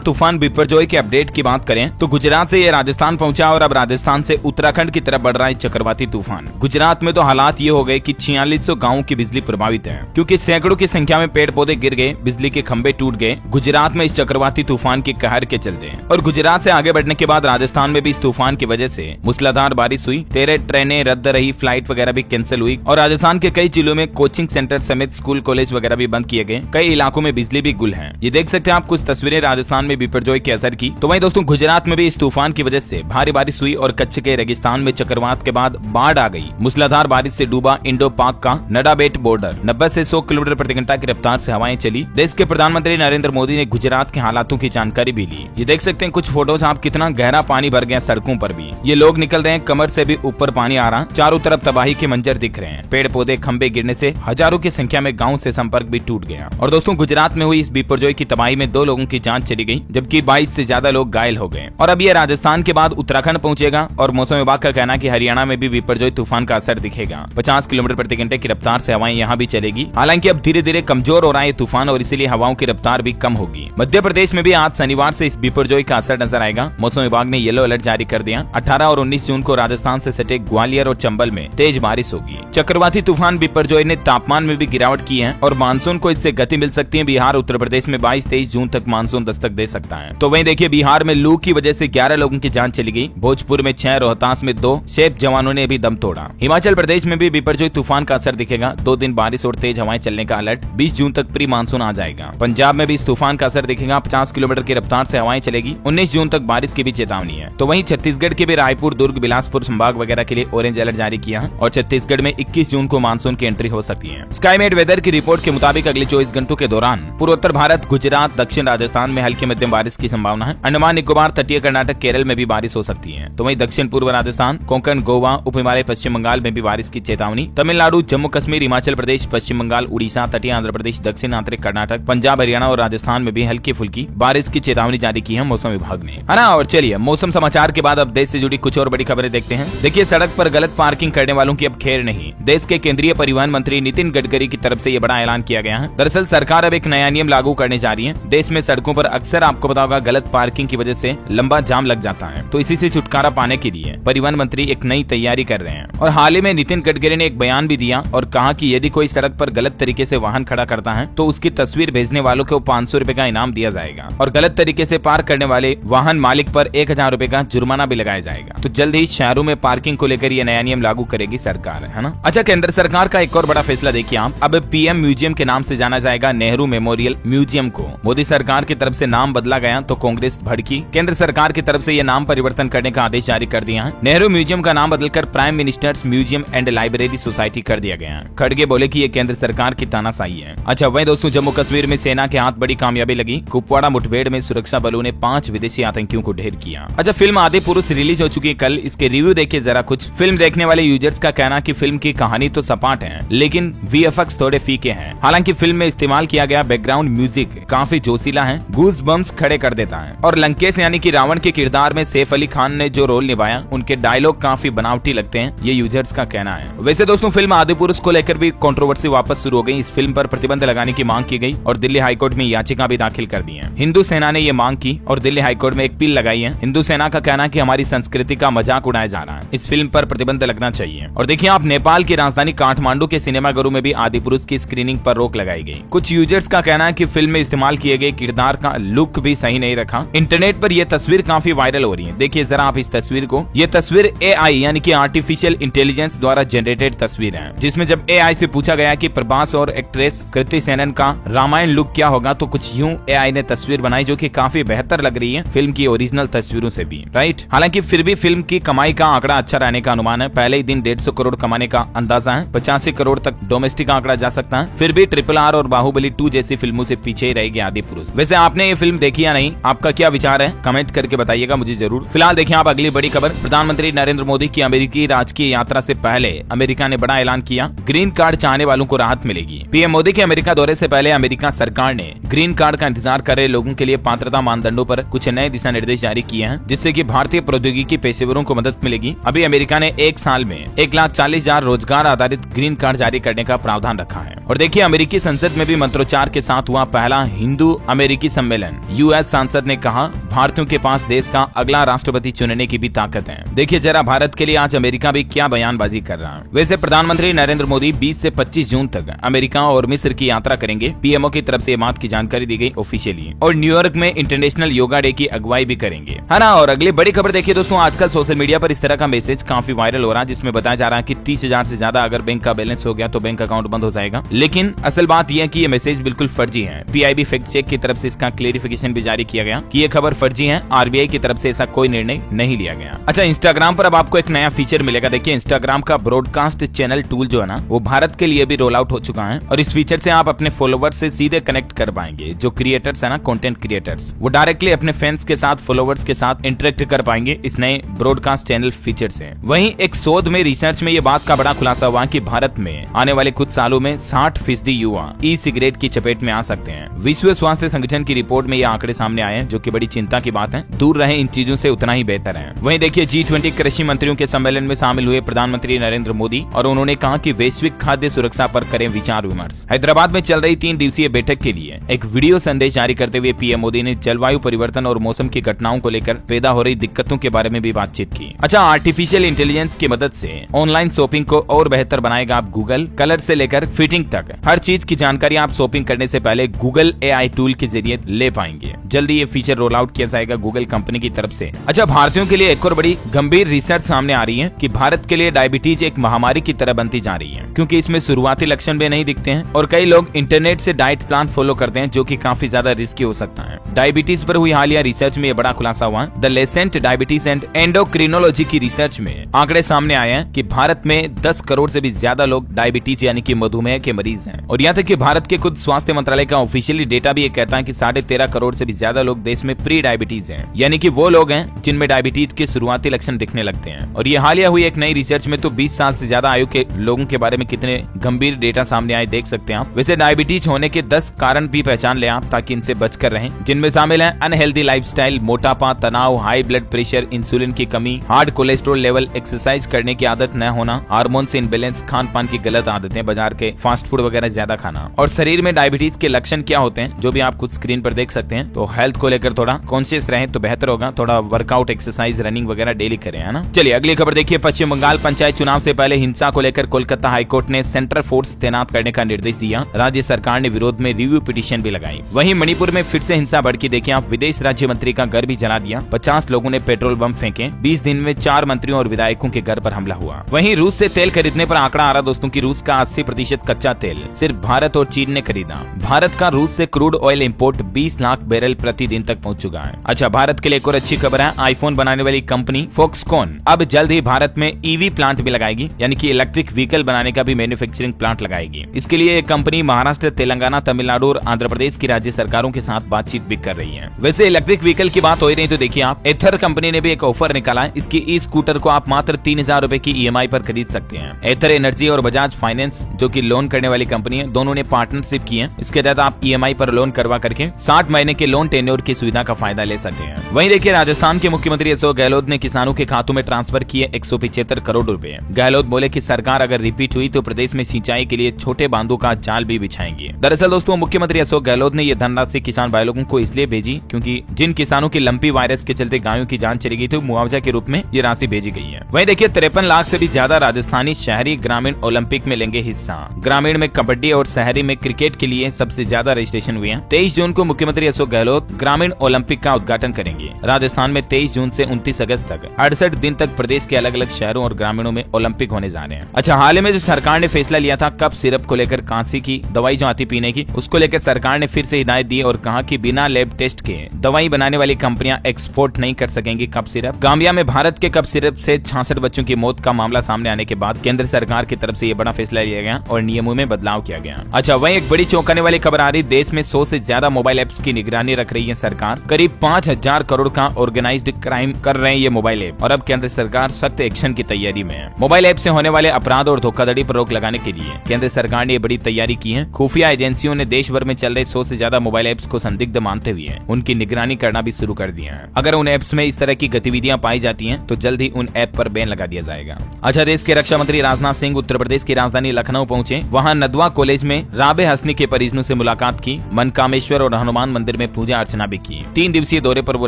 तूफान बिपरजॉय के अपडेट की बात करें तो गुजरात से ये राजस्थान पहुंचा और अब राजस्थान से उत्तराखंड की तरफ बढ़ रहा है चक्रवाती तूफान। गुजरात में तो हालात ये हो गए कि 4600 गांवों की बिजली प्रभावित है क्योंकि सैकड़ों की संख्या में पेड़ पौधे गिर गए, बिजली के खंभे टूट गए गुजरात में इस चक्रवाती तूफान के कहर के चलते। और गुजरात से आगे बढ़ने के बाद राजस्थान में भी इस तूफान की वजह से मूसलाधार बारिश हुई, 13 ट्रेनें रद्द रही, फ्लाइट वगैरह भी कैंसिल हुई और राजस्थान के कई जिलों में कोचिंग सेंटर समेत स्कूल कॉलेज वगैरह भी बंद किए गए। कई इलाकों में बिजली भी गुल है। ये देख सकते हैं आप कुछ तस्वीरें राजस्थान में बिपरजॉय के असर की। तो वहीं दोस्तों गुजरात में भी इस तूफान की वजह से भारी बारिश हुई और कच्छ के रेगिस्तान में चक्रवात के बाद बाढ़ आ गई। मूसलाधार बारिश से डूबा इंडो पाक का नडाबेट बॉर्डर। 90 से 100 किलोमीटर प्रति घंटा की रफ्तार से हवाएं चली। देश के प्रधानमंत्री नरेंद्र मोदी ने गुजरात के हालातों की जानकारी भी ली। ये देख सकते हैं कुछ फोटोज आप, कितना गहरा पानी भर गया सड़कों पर भी। ये लोग निकल रहे हैं, कमर से भी ऊपर पानी आ रहा। चारों तरफ तबाही के मंजर दिख रहे हैं। पेड़ पौधे खंभे गिरने से हजारों की संख्या में गाँव से संपर्क भी टूट गया। और दोस्तों गुजरात में हुई इस बिपरजॉय की तबाही में 2 लोगों की जान चली गई जबकि 22 से ज्यादा लोग घायल हो गए। और अब ये राजस्थान के बाद उत्तराखंड पहुंचेगा और मौसम विभाग का कहना है कि हरियाणा में भी बिपरजॉय तूफान का असर दिखेगा। 50 किलोमीटर प्रति घंटे की रफ्तार से हवाएं यहाँ भी चलेगी। हालांकि अब धीरे धीरे कमजोर हो रहा है तूफान और इसीलिए हवाओं की रफ्तार भी कम होगी। मध्य प्रदेश में भी आज शनिवार से इस बिपरजॉय का असर नजर आएगा। मौसम विभाग ने येलो अलर्ट जारी कर दिया। 18 और 19 जून को राजस्थान से सटे ग्वालियर और चंबल में तेज बारिश होगी। चक्रवाती तूफान बिपरजॉय ने तापमान में भी गिरावट की है और मानसून को इससे गति मिल सकती है। बिहार उत्तर प्रदेश में 22-23 जून तक मानसून दस्तक दे सकता है। तो वहीं देखिए बिहार में लू की वजह से 11 लोगों की जान चली गई। भोजपुर में 6, रोहतास में 2 शेफ जवानों ने भी दम तोड़ा। हिमाचल प्रदेश में भी बिपरजॉय तूफान का असर दिखेगा। 2 दिन बारिश और तेज हवाएं चलने का अलर्ट। 20 जून तक प्री मानसून आ जाएगा। पंजाब में भी इस तूफान का असर दिखेगा। 50 किलोमीटर की रफ्तार से हवाएं चलेगी। 19 जून तक बारिश की भी चेतावनी है। तो वहीं छत्तीसगढ़ के भी रायपुर, दुर्ग, बिलासपुर संभाग वगैरह के लिए ऑरेंज अलर्ट जारी किया है और छत्तीसगढ़ में 21 जून को मानसून की एंट्री हो सकती है। स्काईमेट वेदर की रिपोर्ट के मुताबिक अगले 24 घंटों के दौरान पूर्वोत्तर भारत, गुजरात, दक्षिण राजस्थान में हल्की मध्यम बारिश की संभावना है। अंडमान निकोबार, तटीय कर्नाटक, केरल में भी बारिश हो सकती है। तो वहीं दक्षिण पूर्व राजस्थान, कोंकण, गोवा, उप हिमालय, पश्चिम बंगाल में भी बारिश की चेतावनी। तमिलनाडु, जम्मू कश्मीर, हिमाचल प्रदेश, पश्चिम बंगाल, उड़ीसा, तटीय आंध्र प्रदेश, दक्षिण आंतरिक कर्नाटक, पंजाब, हरियाणा और राजस्थान में भी हल्की फुल्की बारिश की चेतावनी जारी की है मौसम विभाग ने, है ना। और चलिए मौसम समाचार के बाद अब देश से जुड़ी कुछ और बड़ी खबरें देखते हैं। देखिए सड़क पर गलत पार्किंग करने वालों की अब खैर नहीं। देश के केंद्रीय परिवहन मंत्री नितिन गडकरी की तरफ से ये बड़ा ऐलान किया गया है। दरअसल सरकार अब एक नया नियम लागू करने जा रही है। देश में सड़कों पर अक्सर आपको पता होगा गलत पार्किंग की वजह से लंबा जाम लग जाता है। तो इसी से छुटकारा पाने के लिए परिवहन मंत्री एक नई तैयारी कर रहे हैं। और हाल ही में नितिन गडकरी ने एक बयान भी दिया और कहा कि यदि कोई सड़क पर गलत तरीके से वाहन खड़ा करता है तो उसकी तस्वीर भेजने वालों को 500 रुपए का इनाम दिया जाएगा और गलत तरीके से पार्क करने वाले वाहन मालिक पर 1000 रुपए का जुर्माना भी लगाया जाएगा। तो जल्द ही शहरों में पार्किंग को लेकर ये नया नियम लागू करेगी सरकार, है ना। अच्छा, केंद्र सरकार का एक और बड़ा फैसला देखिए आप, अब पीएम म्यूजियम के नाम से जाना जाएगा नेहरू मेमोरियल म्यूजियम को। मोदी सरकार की तरफ से नाम बदला गया तो कांग्रेस भड़की। केंद्र सरकार की तरफ से ये नाम परिवर्तन करने का आदेश जारी कर दिया है। नेहरू म्यूजियम का नाम बदलकर prime ministers museum and library society कर दिया गया है। खड़गे बोले कि ये केंद्र सरकार की तानाशाही है। अच्छा, वहीं दोस्तों जम्मू कश्मीर में सेना के हाथ बड़ी कामयाबी लगी। कुपवाड़ा मुठभेड़ में सुरक्षा बलों ने 5 विदेशी आतंकियों को ढेर किया। अच्छा, फिल्म आदिपुरुष रिलीज हो चुकी है कल। इसके रिव्यू देखिए जरा कुछ। फिल्म देखने वाले यूजर्स का कहना कि फिल्म की कहानी तो सपाट है लेकिन वीएफएक्स थोड़े फीके हैं। हालांकि फिल्म में इस्तेमाल किया गया बैकग्राउंड म्यूजिक काफी जोशीला है, गूज बम्स खड़े कर देता है। और लंकेश यानी कि रावण के किरदार में सैफ अली खान ने जो रोल निभाया उनके डायलॉग काफी बनावटी लगते हैं, ये यूजर्स का कहना है। वैसे दोस्तों फिल्म आदिपुरुष को लेकर भी कंट्रोवर्सी वापस शुरू हो गई। इस फिल्म पर प्रतिबंध लगाने की मांग की गई और दिल्ली हाईकोर्ट में याचिका भी दाखिल कर दी है। हिंदू सेना ने ये मांग की और दिल्ली हाईकोर्ट में एक अपील लगाई है। हिंदू सेना का कहना है कि हमारी संस्कृति का मजाक उड़ाया जा रहा है, इस फिल्म पर प्रतिबंध लगना चाहिए। और देखिए आप, नेपाल की राजधानी काठमांडू के सिनेमाघरों में भी आदिपुरुष की स्क्रीनिंग पर रोक लगाई गई। कुछ यूजर्स का कहना है कि फिल्म में इस्तेमाल किए गए किरदार का लुक भी सही नहीं रखा। इंटरनेट पर यह तस्वीर काफी वायरल हो रही है। देखिए जरा आप इस तस्वीर को। ये तस्वीर एआई यानी कि आर्टिफिशियल इंटेलिजेंस द्वारा जनरेटेड तस्वीर है, जिसमें जब एआई से पूछा गया कि प्रभास और एक्ट्रेस कृति सेनन का रामायण लुक क्या होगा तो कुछ यूं एआई ने तस्वीर बनाई जो कि काफी बेहतर लग रही है फिल्म की ओरिजिनल तस्वीरों से भी, राइट। हालांकि फिर भी फिल्म की कमाई का आंकड़ा अच्छा रहने का अनुमान है। पहले ही दिन 150 करोड़ कमाने का अंदाजा है। 85 करोड़ तक डोमेस्टिक आंकड़ा जा सकता है। फिर भी RRR और बाहुबली 2 जैसी फिल्मों से पीछे ही रहेगी आदिपुरुष। वैसे आपने ये फिल्म देखी या नहीं, आपका क्या विचार है कमेंट करके बताइएगा मुझे जरूर। फिलहाल देखिए आप अगली बड़ी खबर। प्रधानमंत्री नरेंद्र मोदी की अमेरिकी राजकीय यात्रा से पहले अमेरिका ने बड़ा ऐलान किया। ग्रीन कार्ड चाहने वालों को राहत मिलेगी। पीएम मोदी के अमेरिका दौरे से पहले अमेरिका सरकार ने ग्रीन कार्ड का इंतजार कर रहे लोगों के लिए पात्रता मानदंडों पर कुछ नए दिशा निर्देश जारी किए हैं, जिससे कि भारतीय प्रौद्योगिकी पेशेवरों को मदद मिलेगी। अभी अमेरिका ने एक साल में 1,40,000 रोजगार आधारित ग्रीन कार्ड जारी करने का प्रावधान रखा है। और देखिए अमेरिकी संसद में भी मंत्रोच्चार के साथ हुआ पहला हिंदू अमेरिकी सम्मेलन यूएस सांसद ने कहा, भारतीयों के पास देश का अगला राष्ट्रपति चुनने की भी ताकत है। देखिए जरा भारत के लिए आज अमेरिका भी क्या बयानबाजी कर रहा है। वैसे प्रधानमंत्री नरेंद्र मोदी 20 से 25 जून तक अमेरिका और मिस्र की यात्रा करेंगे। पीएमओ की तरफ से ये बात की जानकारी दी गई ऑफिशियली, और न्यूयॉर्क में इंटरनेशनल योगा डे की अगुवाई भी करेंगे, है ना। और अगली बड़ी खबर देखिए दोस्तों, आजकल सोशल मीडिया पर इस तरह का मैसेज काफी वायरल हो रहा है, जिसमें बताया जा रहा है कि 30,000 से ज्यादा अगर बैंक का बैलेंस हो गया तो बैंक अकाउंट बंद हो जाएगा। लेकिन असल बात यह है कि ये मैसेज बिल्कुल फर्जी है। पीआईबी फैक्ट चेक की तरफ से इसका क्लेरिफिकेशन भी जारी किया गया कि ये खबर फर्जी है। आरबीआई की तरफ से ऐसा कोई निर्णय नहीं लिया गया। अच्छा, इंस्टाग्राम पर अब आपको एक नया फीचर मिलेगा। देखिए इंस्टाग्राम का ब्रॉडकास्ट चैनल टूल जो है ना, वो भारत के लिए भी रोल आउट हो चुका है, और इस फीचर से आप अपने फॉलोवर्स से सीधे कनेक्ट कर पाएंगे। जो क्रिएटर्स है ना, कंटेंट क्रिएटर्स, वो डायरेक्टली अपने फैंस के साथ, फॉलोवर्स के साथ इंटरेक्ट कर पाएंगे इस नए ब्रॉडकास्ट चैनल फीचर से। वहीं एक शोध में, रिसर्च में ये बात का बड़ा खुलासा हुआ कि भारत में आने वाले कुछ सालों में 60% युवा ई सिगरेट की चपेट में आ सकते हैं। विश्व स्वास्थ्य संगठन की रिपोर्ट में ये आंकड़े सामने आए हैं, जो कि बड़ी चिंता की बात है। दूर रहे इन चीजों से उतना ही बेहतर है। वहीं देखिए G20 कृषि मंत्रियों के सम्मेलन में शामिल हुए प्रधानमंत्री नरेंद्र मोदी, और उन्होंने कहा कि वैश्विक खाद्य सुरक्षा पर करें विचार विमर्श। हैदराबाद में चल रही 3 दिवसीय बैठक के लिए एक वीडियो संदेश जारी करते हुए पीएम मोदी ने जलवायु परिवर्तन और मौसम की घटनाओं को लेकर पैदा हो रही दिक्कतों के बारे में भी बातचीत की। अच्छा, आर्टिफिशियल इंटेलिजेंस की मदद से ऑनलाइन शॉपिंग को और बेहतर बनाएगा आप गूगल। कलर से लेकर फिटिंग तक हर चीज की जानकारी आप शॉपिंग करने से पहले गूगल AI टूल के जरिए ले पाएंगे। जल्दी ये फीचर रोल आउट किया जाएगा गूगल कंपनी की तरफ से। अच्छा, भारतीयों के लिए एक और बड़ी गंभीर रिसर्च सामने आ रही है कि भारत के लिए डायबिटीज एक महामारी की तरह बनती जा रही है, क्योंकि इसमें शुरुआती लक्षण भी नहीं दिखते हैं, और कई लोग इंटरनेट से डाइट प्लान फॉलो करते हैं, जो कि काफी ज्यादा रिस्की हो सकता है। डायबिटीज पर हुई हालिया रिसर्च में ये बड़ा खुलासा हुआ। The Lancet diabetes and endocrinology की रिसर्च में आंकड़े सामने आए हैं कि भारत में 10 करोड़ से भी ज्यादा लोग डायबिटीज यानी कि मधुमेह के मरीज हैं। और यहाँ तक कि भारत के खुद स्वास्थ्य मंत्रालय का ऑफिशियली डेटा भी ये कहता है कि 13.5 करोड़ से भी ज्यादा लोग देश में प्री डायबिटीज हैं, यानी कि वो लोग हैं जिनमें डायबिटीज के शुरुआती लक्षण दिखने लगते हैं। और ये हालिया हुई एक नई रिसर्च में तो 20 साल से ज्यादा आयु के लोगों के बारे में कितने गंभीर डेटा सामने आए देख सकते हैं आप। वैसे डायबिटीज होने के 10 कारण भी पहचान ले आप, ताकि इनसे बचकर रहें, जिनमें शामिल है अनहेल्दी लाइफस्टाइल, मोटापा, तनाव, हाई ब्लड प्रेशर, इंसुलिन की कमी, हार्ड कोलेस्ट्रॉल लेवल, एक्सरसाइज करने की आदत न होना, हार्मोन से इनबैलेंस, खान पान की गलत आदतें, बाजार के फास्ट फूड वगैरह ज्यादा खाना। और शरीर में डायबिटीज के लक्षण क्या होते हैं, जो भी आप कुछ स्क्रीन पर देख सकते हैं। तो हेल्थ को लेकर थोड़ा कॉन्शियस रहें तो बेहतर होगा। थोड़ा वर्कआउट, एक्सरसाइज, रनिंग वगैरह डेली करें, है ना। चलिए अगली खबर देखिए। पश्चिम बंगाल पंचायत चुनाव से पहले हिंसा को लेकर कोलकाता हाईकोर्ट ने सेंट्रल फोर्स तैनात करने का निर्देश दिया। राज्य सरकार ने विरोध में रिव्यू पिटीशन भी लगाई। वहीं मणिपुर में फिर से हिंसा भड़की। देखिए आप, विदेश राज्य मंत्री का घर भी जला दिया। 50 लोगों ने पेट्रोल बम फेंके। 20 दिन में 4 मंत्रियों और विधायकों के घर पर हमला हुआ। वहीं रूस से तेल खरीदने पर आंकड़ा आ रहा दोस्तों की रूस का 80% कच्चा तेल सिर्फ भारत और चीन ने खरीदा। भारत का रूस से crude oil import 20 lakh barrel प्रतिदिन तक पहुंच चुका है। अच्छा, भारत के लिए एक और अच्छी खबर है। आईफोन बनाने वाली कंपनी फॉक्सकॉन अब जल्द ही भारत में ईवी प्लांट भी लगाएगी, यानी कि इलेक्ट्रिक व्हीकल बनाने का भी मैन्युफैक्चरिंग प्लांट लगाएगी। इसके लिए कंपनी महाराष्ट्र, तेलंगाना, तमिलनाडु और आंध्र प्रदेश की राज्य सरकारों के साथ बातचीत भी कर रही है। वैसे इलेक्ट्रिक व्हीकल की बात हो रही तो देखिए आप, एथर कंपनी ने भी एक ऑफर निकाला है। इसकी ई स्कूटर को आप मात्र 3,000 रुपए की EMI पर खरीद सकते हैं। एथर एनर्जी और बजाज फाइनेंस, जो कि लोन करने वाली कंपनी है, दोनों ने पार्टनरशिप की है। इसके तहत आप EMI पर लोन करवा करके 60 महीने के लोन टेन्योर की सुविधा का फायदा ले सकते हैं। वहीं देखिए, राजस्थान के मुख्यमंत्री अशोक गहलोत ने किसानों के खातों में ट्रांसफर किए 175 करोड़ रुपए। गहलोत बोले कि सरकार अगर रिपीट हुई तो प्रदेश में सिंचाई के लिए छोटे बांधों का जाल भी बिछाएंगे। दरअसल दोस्तों, मुख्यमंत्री अशोक गहलोत ने यह धनराशि किसान भाई लोगों को इसलिए भेजी क्योंकि जिन किसानों की लंपी वायरस के चलते गायों की जान चली गई थी, मुआवजा के रूप में ये राशि भेजी गई है। वहीं देखिए, 53 लाख से भी ज्यादा राजस्थानी शहरी ग्रामीण ओलंपिक में लेंगे हिस्सा। ग्रामीण में कबड्डी और शहरी में क्रिकेट के लिए सबसे ज्यादा रजिस्ट्रेशन हुए हैं। 23 जून को मुख्यमंत्री अशोक गहलोत ग्रामीण ओलंपिक का उद्घाटन करेंगे। राजस्थान में 23 जून से 29 अगस्त तक 68 दिन तक प्रदेश के अलग अलग शहरों और ग्रामीणों में ओलंपिक होने जा रहे हैं। अच्छा, हाल ही में जो सरकार ने फैसला लिया था कफ सिरप को लेकर, कांसी की दवाई जो आती पीने की, उसको लेकर सरकार ने फिर से हिदायत दी और कहा कि बिना लैब टेस्ट के दवाई बनाने वाली कंपनियां एक्सपोर्ट नहीं कर सकेंगी कफ सिरप। गांबिया में भारत के कफ सिरप से 66 बच्चों की मौत का मामला सामने आने के बाद केंद्र सरकार की तरफ से ये बड़ा फैसला लिया गया और नियमों में बदलाव किया गया। अच्छा, वहीं एक बड़ी चौंकाने वाली खबर आ रही, देश में 100 से ज्यादा मोबाइल एप्स की निगरानी रख रही है सरकार। करीब 5,000 करोड़ का ऑर्गेनाइज्ड क्राइम कर रहे हैं ये मोबाइल ऐप, और अब केंद्र सरकार सख्त एक्शन की तैयारी में है। मोबाइल ऐप से होने वाले अपराध और धोखाधड़ी पर रोक लगाने के लिए केंद्र सरकार ने ये बड़ी तैयारी की है। खुफिया एजेंसियों ने देश भर में चल रहे 100 से ज्यादा मोबाइल ऐप्स को संदिग्ध मानते हुए उनकी निगरानी करना भी शुरू कर दिया है। अगर उन ऐप्स में इस तरह की गतिविधियां पाई जाती हैं तो जल्द ही उन ऐप पर बैन लगा दिया जाएगा। अच्छा, देश के रक्षा मंत्री राजनाथ सिंह उत्तर प्रदेश की राजधानी लखनऊ पहुंचे। वहां नदवा कॉलेज में राबे हसनी के परिजनों से मुलाकात की। मनकामेश्वर और हनुमान मंदिर में में पूजा अर्चना भी की। 3 दिवसीय दौरे पर वो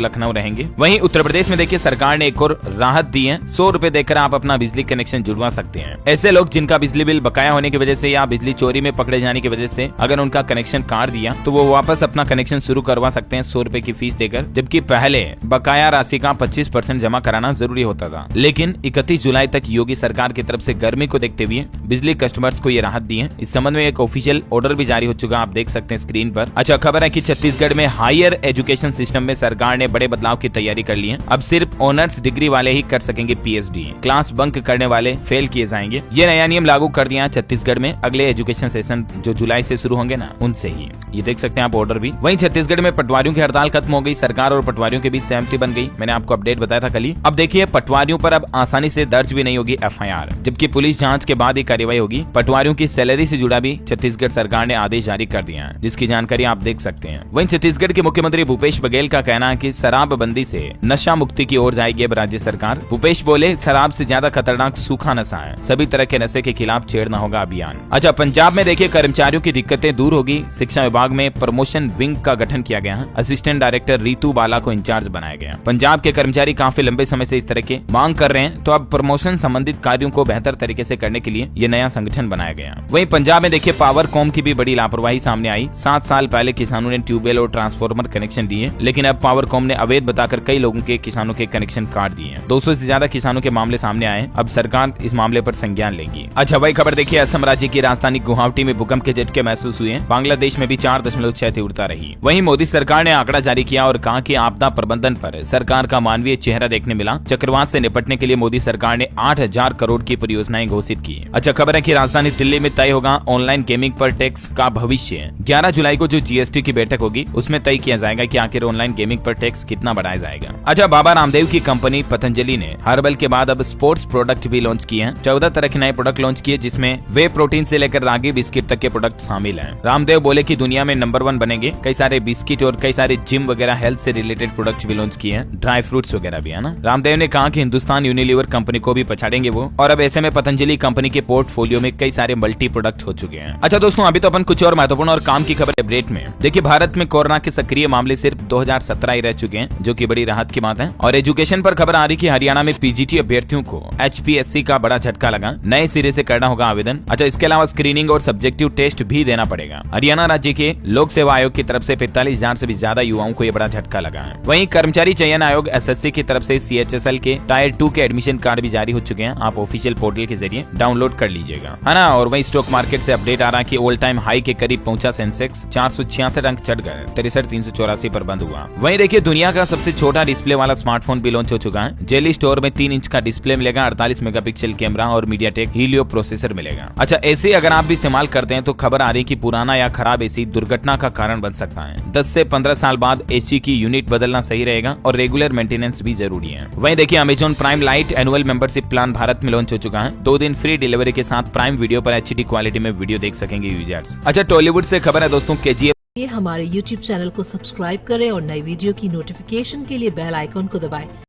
लखनऊ रहेंगे। वहीं उत्तर प्रदेश में देखिए सरकार ने एक और राहत दी है। 100 रुपए देकर आप अपना बिजली कनेक्शन जुड़वा सकते हैं। ऐसे लोग जिनका बिजली बिल बकाया होने की वजह से या बिजली चोरी में पकड़े जाने की वजह से अगर उनका कनेक्शन काट दिया तो वो वापस अपना कनेक्शन शुरू करवा सकते हैं 100 रुपए की फीस देकर, जबकि पहले बकाया राशि का 25% जमा कराना जरूरी होता था। लेकिन 31 जुलाई तक योगी सरकार की तरफ से गर्मी को देखते हुए बिजली कस्टमर्स को ये राहत दी है। इस संबंध में एक ऑफिशियल ऑर्डर भी जारी हो चुका, आप देख सकते हैं स्क्रीन पर। अच्छा, खबर है कि छत्तीसगढ़ में हायर एजुकेशन सिस्टम में सरकार ने बड़े बदलाव की तैयारी कर ली है। अब सिर्फ ऑनर्स डिग्री वाले ही कर सकेंगे पीएचडी, क्लास बंक करने वाले फेल किए जाएंगे। ये नया नियम लागू कर दिया है छत्तीसगढ़ में। अगले एजुकेशन सेशन जो जुलाई से शुरू होंगे ना, उनसे ही ये देख सकते हैं आप ऑर्डर भी। वहीं छत्तीसगढ़ में पटवारियों की हड़ताल खत्म हो गई। सरकार और पटवारियों के बीच सहमति बन गई। मैंने आपको अपडेट बताया था कल ही। अब देखिए पटवारियों पर अब आसानी से दर्ज भी नहीं होगी एफआईआर, जबकि पुलिस जांच के बाद ही कार्रवाई होगी। पटवारियों की सैलरी से जुड़ा भी छत्तीसगढ़ सरकार ने आदेश जारी कर दिया है, जिसकी जानकारी आप देख सकते हैं। वहीं छत्तीसगढ़ के मुख्यमंत्री भूपेश बघेल का कहना है कि शराबबंदी से नशा मुक्ति की ओर जाएगी अब राज्य सरकार। भूपेश बोले, शराब से ज्यादा खतरनाक सूखा नशा है, सभी तरह के नशे के खिलाफ छेड़ना होगा अभियान। अच्छा, पंजाब में देखिए कर्मचारियों की दिक्कतें दूर होगी। शिक्षा विभाग में प्रमोशन विंग का गठन किया गया है। असिस्टेंट डायरेक्टर रीतू बाला को इंचार्ज बनाया गया। पंजाब के कर्मचारी काफी लंबे समय से इस तरह के मांग कर रहे हैं, तो अब प्रमोशन संबंधित कार्यों को बेहतर तरीके से करने के लिए ये नया संगठन बनाया गया। वहीं पंजाब में देखिए पावर कॉम की भी बड़ी लापरवाही सामने आई। 7 साल पहले किसानों ने ट्यूबवेल और ट्रांसफार्मर कनेक्शन दिए, लेकिन अब पावर कॉम ने अवैध बताकर कई लोगों के किसानों के कनेक्शन काट दिए। 200 से ज्यादा किसानों के मामले सामने आए। अब सरकार इस मामले पर संज्ञान लेगी। अच्छा, वही खबर देखिए असम राज्य की राजधानी गुवाहाटी में भूकंप के झटके महसूस हुए। बांग्लादेश में भी 4.6 तीव्रता रही। वहीं मोदी सरकार ने आंकड़ा जारी किया और कहा कि आपदा प्रबंधन पर सरकार का मानवीय चेहरा देखने मिला। चक्रवात से निपटने के लिए मोदी सरकार ने 8,000 करोड़ की परियोजनाएं घोषित की। अच्छा, खबर है कि राजधानी दिल्ली में तय होगा ऑनलाइन गेमिंग पर टैक्स का भविष्य। 11 जुलाई को जो जीएसटी की बैठक होगी उसमें तय किया जाएगा कि आखिर ऑनलाइन गेमिंग पर टैक्स कितना बढ़ाया जाएगा। अच्छा, बाबा रामदेव की कंपनी पतंजलि ने हर्बल के बाद अब स्पोर्ट्स प्रोडक्ट भी लॉन्च किए हैं। 14 तरह के नए प्रोडक्ट लॉन्च किए, जिसमें वे प्रोटीन से लेकर रागी बिस्किट तक के प्रोडक्ट शामिल हैं। रामदेव बोले कि दुनिया में नंबर 1 बनेंगे। कई सारे बिस्किट और कई सारे जिम वगैरह हेल्थ से रिलेटेड प्रोडक्ट्स भी लॉन्च किए हैं। ड्राई फ्रूट्स वगैरह भी है ना। रामदेव ने कहा कि हिंदुस्तान यूनिलीवर कंपनी को भी पछाड़ेंगे वो, और अब ऐसे में पतंजलि कंपनी के पोर्टफोलियो में कई सारे मल्टी प्रोडक्ट हो चुके हैं। अच्छा दोस्तों, अभी तो अपन कुछ और महत्वपूर्ण और काम की खबर अपडेट में देखिए, भारत में कोरोना के सक्रिय मामले सिर्फ 2017 ही रह चुके हैं, जो कि बड़ी राहत की बात है। और एजुकेशन पर खबर आ रही कि हरियाणा में पीजीटी अभ्यर्थियों को HPSC का बड़ा झटका लगा। नए सिरे से करना होगा आवेदन। अच्छा, इसके अलावा स्क्रीनिंग और सब्जेक्टिव टेस्ट भी देना पड़ेगा। हरियाणा राज्य के लोक सेवा आयोग की तरफ से 45,000 से भी ज्यादा युवाओं को यह बड़ा झटका लगा है। वहीं कर्मचारी चयन आयोग SSC की तरफ से CHSL के टायर 2 के एडमिशन कार्ड भी जारी हो चुके हैं। आप ऑफिशियल पोर्टल के जरिए डाउनलोड कर लीजिएगा, है ना। और वहीं स्टॉक मार्केट से अपडेट आ रहा है कि ऑल टाइम हाई के करीब पहुंचा सेंसेक्स। 466 अंक चढ़कर 63,384 पर बंद हुआ। वहीं देखिए दुनिया का सबसे छोटा डिस्प्ले वाला स्मार्टफोन भी लॉन्च हो चुका है। जेली स्टोर में 3 इंच का डिस्प्ले मिलेगा, 48 मेगापिक्सल कैमरा और मीडियाटेक हीलियो प्रोसेसर मिलेगा। अच्छा, एसी अगर आप भी इस्तेमाल करते हैं तो खबर आ रही कि पुराना या खराब एसी दुर्घटना का कारण बन सकता है। 10 से 15 साल बाद एसी की यूनिट बदलना सही रहेगा और रेगुलर मेंटेनेंस भी जरूरी है। वहीं देखिए Amazon prime light annual membership plan Bharat में लॉन्च हो चुका है। 2 दिन फ्री डिलीवरी के साथ प्राइम वीडियो पर HD क्वालिटी में वीडियो देख सकेंगे यूजर्स। अच्छा, टॉलीवुड से खबर है दोस्तों, KGF हमारे YouTube चैनल को सब्सक्राइब करें और नई वीडियो की नोटिफिकेशन के लिए बेल आइकॉन को दबाएं